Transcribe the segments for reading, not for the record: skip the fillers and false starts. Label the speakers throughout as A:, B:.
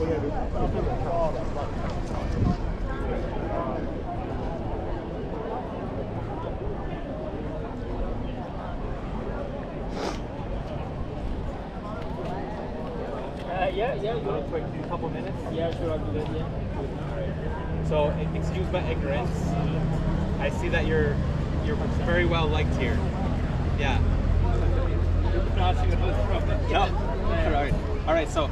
A: Yeah, you want to quick a couple minutes?
B: Yeah, sure, I'll do that, yeah.
A: So, excuse my ignorance. I see that you're very well liked here. Yeah. No. All right. So,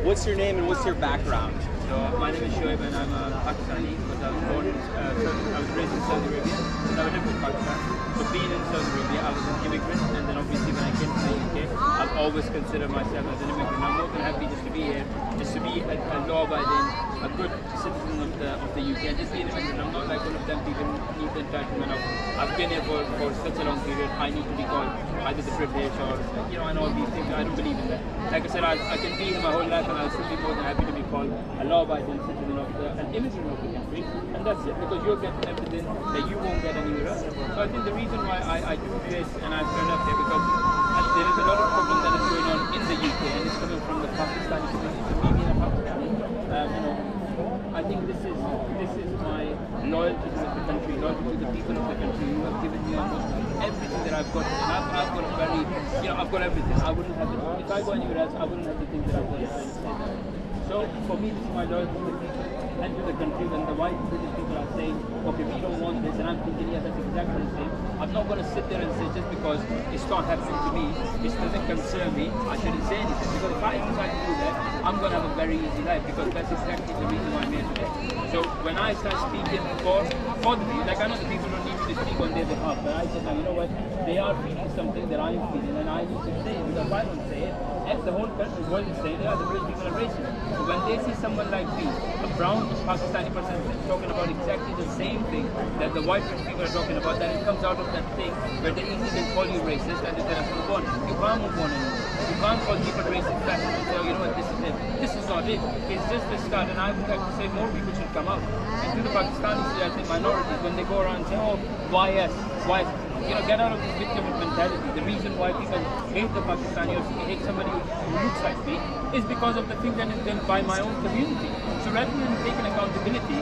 A: what's your name and what's your background?
B: So my name is Shoaib and I'm a Pakistani, but I was born in, I was raised in Saudi Arabia, so I lived in Pakistan. So being in Saudi Arabia, I was an immigrant, and then obviously when I came to the UK, I've always considered myself as an immigrant. I'm more than happy just to be here, just to be a law-abiding, a good citizen of the UK, and just be an immigrant. I'm not like one of them people who need the entitlement of, I've been here for such a long period, I need to be called either the British or, and all these things. I don't believe in that. Like I said, I can be here my whole life and I'll still be more than happy to be called a law-abiding citizen of an immigrant of the country, and that's it, because you're getting everything that you won't get anywhere else. So I think the reason why I do this and I've turned up here, because there is a lot of problem that is going on in the UK, and it's coming from the Pakistani community. So me being a Pakistani, I think this is my loyalty to the country, loyalty to the people of the country who have given me almost everything that I've got. And I've got a very, I've got everything. I wouldn't have it. If I go anywhere else, I wouldn't have the things that I've got. So for me, this is my loyalty to the people and to the country. When the white British people are saying, okay, we don't want this, and I'm thinking, yeah, that's exactly the same. I'm not going to sit there and say just because it's not happening to me, it doesn't concern me, I shouldn't say anything. Because if I decide to do that, I'm going to have a very easy life, because that's exactly the reason why I'm here today. So when I start speaking for the people, like I know the people don't need me to speak on their behalf, but I said, now you know what, they are feeling something that I'm feeling, and I need to say it, because if I don't say it, as the whole country is going to say, the British people are racist. So when they see someone like me, a brown Pakistani person, talking about exactly the same thing that the white British people are talking about, then it comes out of that thing where they easily call you racist and they tell us move on. You can't move on anymore. You can't call people racist fashion and say, oh, you know what, this is it. This is not it. It's just the start, and I would like to say more people should come out. And to the Pakistanis, I think minorities, when they go around and say, oh, why us? Why? Get out of this victim mentality. The reason why people hate the Pakistani or hate somebody who looks like me is because of the thing that is done by my own community. So rather than taking accountability,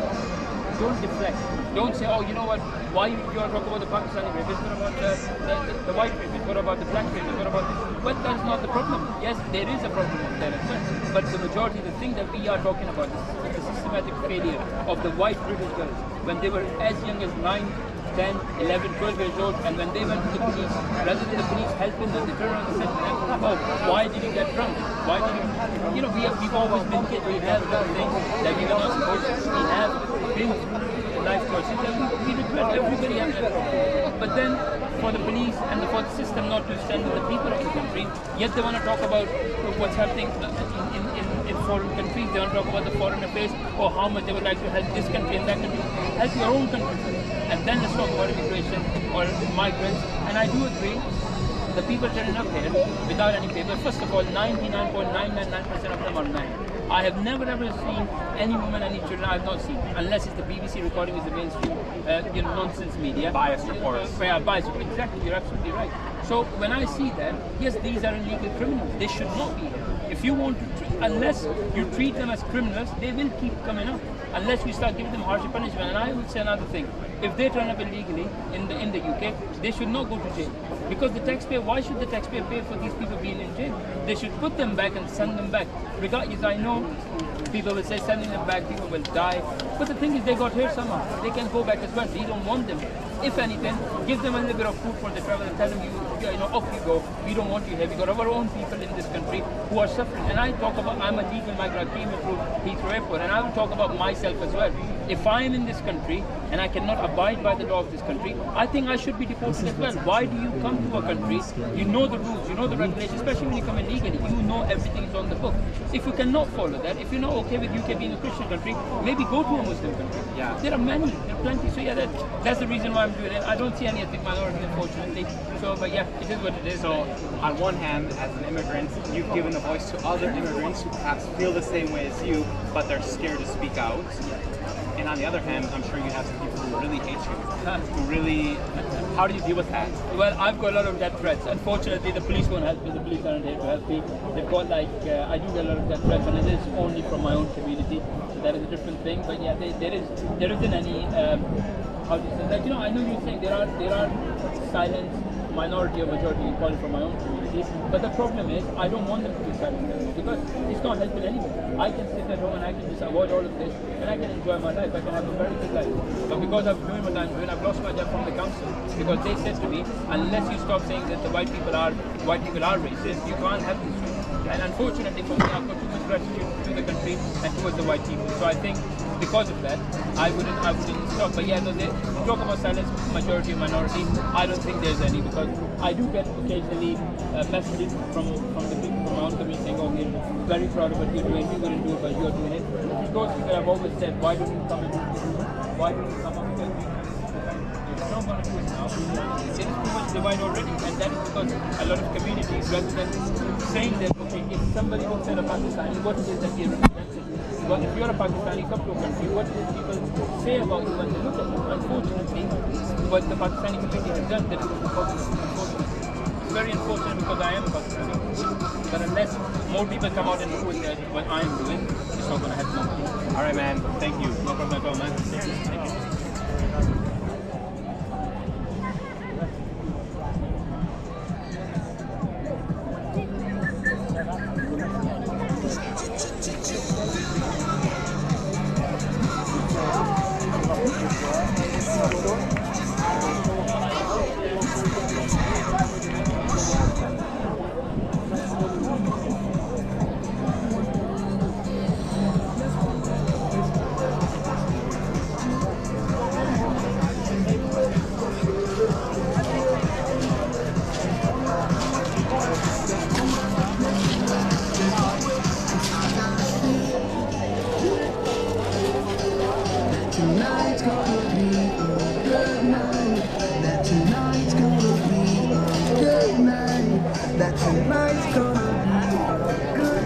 B: don't deflect. Don't say, oh, you know what, why you are talking about the Pakistani rapists, what about the white rapists, what about the black rapists, what about this? Well, that's not the problem. Yes, there is a problem there as well. But the majority, the thing that we are talking about is the systematic failure of the white British girls when they were as young as 9, 10, 11, 12 years old, and when they went to the police, rather than the police helping them, they turned around and said to them, oh, why did you get drunk? Why did you, we've always been kids, we have done things that we were not supposed to. We have been through life choices that we regret, everybody has that. But then, for the police and for the system not to stand with the people of the country, yet they want to talk about what's happening in foreign countries, they want to talk about the foreign affairs, or how much they would like to help this country and that country. Help your own country first. And then let's talk about immigration or migrants. And I do agree, the people turning up here without any paper, first of all, 99.999% of them are men. I have never ever seen any woman, any children. I have not seen, unless it's the BBC recording, is the mainstream, nonsense media.
A: Biased reports.
B: Yeah, biased. Exactly, you're absolutely right. So when I see that, yes, these are illegal criminals. They should not be here. If you want to unless you treat them as criminals, they will keep coming up. Unless we start giving them harsher punishment. And I would say another thing. If they turn up illegally in the UK, they should not go to jail. Because the taxpayer, why should the taxpayer pay for these people being in jail? They should put them back and send them back. Regardless, I know people will say sending them back, people will die. But the thing is, they got here somehow. They can go back as well. We don't want them. If anything, give them a little bit of food for the travel and tell them, off you go. We don't want you here. We got our own people in this country who are suffering. And I talk about, I'm a legal migrant, I came through Heathrow Airport, and I will talk about myself as well. If I am in this country and I cannot abide by the law of this country, I think I should be deported as well. Why do you come to a country, you know the rules, you know the regulations, especially when you come in legally, you know everything is on the book. If you cannot follow that, if you're not okay with UK being a Christian country, maybe go to a Muslim country.
A: Yeah.
B: There are many, there are plenty. So yeah, that's the reason why I'm doing it. I don't see any ethnic minority, unfortunately. So, but yeah, it is what it is.
A: So, on one hand, as an immigrant, you've given a voice to other immigrants who perhaps feel the same way as you, but they're scared to speak out. And on the other hand, I'm sure you have some people who really hate you, who really. How do you deal with that?
B: Well, I've got a lot of death threats. Unfortunately, the police won't help me. The police aren't here to help me. They've got I do get a lot of death threats, and it is only from my own community. So that is a different thing. But yeah, there isn't any. How do you say that? You know, I know you're saying there are silent minority or majority, you call it, from my own community. But the problem is, I don't want them to be silent anymore because it's not helping anyone. I can sit at home and I can just avoid all of this and I can enjoy my life. I can have a very good life. But because I'm doing what I'm doing, I've lost my job from the council because they said to me, unless you stop saying that the white people are racist, you can't have this. And unfortunately for me, I've got too much gratitude to the country and towards the white people. So I think because of that, I wouldn't stop. But yeah, no, they talk about silence, majority or minority. I don't think there's any because I do get occasionally messages from the people from my own community saying, "Oh, we're very proud of what you're doing. We couldn't do it, but you're doing it." Because I've always said, why don't you come and do this? Why don't you come up with it? You're not going to do it now. There is too much divide already, and that is because a lot of communities, rather than saying that, okay, if somebody looks at a Pakistani, what is it that he represents? But if you're a Pakistani, come to a country, what do people say about you when they look at you? Unfortunately, what the Pakistani community has done, that is unfortunate. It's very unfortunate because I am a Pakistani. But unless more people come out and do what I am doing, it's not going to happen.
A: All right, man. Thank you. No problem at all, man. Thank you.
C: Tonight's gonna be a good night. That tonight's gonna be a good night. That tonight's gonna be a good